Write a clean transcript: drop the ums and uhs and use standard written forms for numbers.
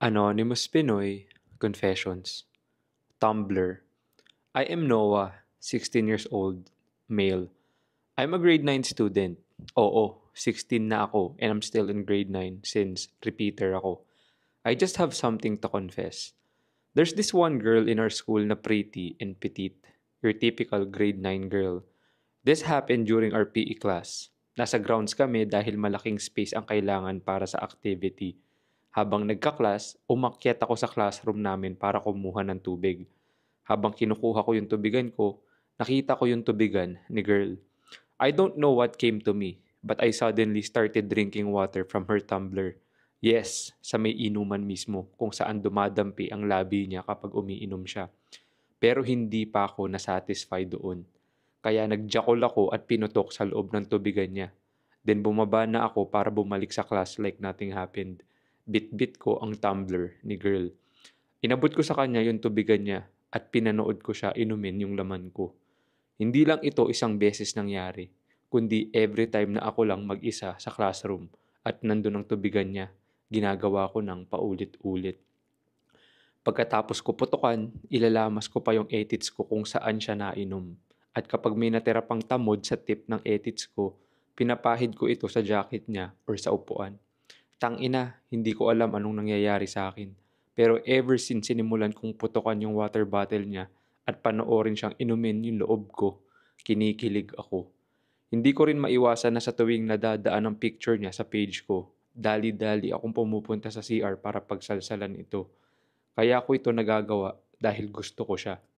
Anonymous Pinoy Confessions. Tumblr. I am Noah, 16 years old, male. I'm a grade 9 student. Oo, 16 na ako and I'm still in grade 9 since repeater ako. I just have something to confess. There's this one girl in our school na pretty and petite. Your typical grade 9 girl. This happened during our PE class. Nasa grounds kami dahil malaking space ang kailangan para sa activity. Habang nagka-class, umakyat ako sa classroom namin para kumuha ng tubig. Habang kinukuha ko yung tubigan ko, nakita ko yung tubigan ni girl. I don't know what came to me, but I suddenly started drinking water from her tumbler. Yes, sa may inuman mismo kung saan dumadampi ang labi niya kapag umiinom siya. Pero hindi pa ako nasatisfy doon. Kaya nagjakol ako at pinutok sa loob ng tubigan niya. Then bumaba na ako para bumalik sa class like nothing happened. Bit-bit ko ang tumbler ni girl. Inabot ko sa kanya yung tubigan niya at pinanood ko siya inumin yung laman ko. Hindi lang ito isang beses nangyari, kundi every time na ako lang mag-isa sa classroom at nandun ang tubigan niya, ginagawa ko ng paulit-ulit. Pagkatapos ko putukan, ilalamas ko pa yung edits ko kung saan siya nainom. At kapag may natira pang tamod sa tip ng edits ko, pinapahid ko ito sa jacket niya or sa upuan. Tangina, hindi ko alam anong nangyayari sa akin. Pero ever since sinimulan kong putukan yung water bottle niya at panoorin siyang inumin yung loob ko, kinikilig ako. Hindi ko rin maiwasan na sa tuwing nadadaan ang picture niya sa page ko, dali-dali akong pumupunta sa CR para pagsalsalan ito. Kaya ko ito nagagawa dahil gusto ko siya.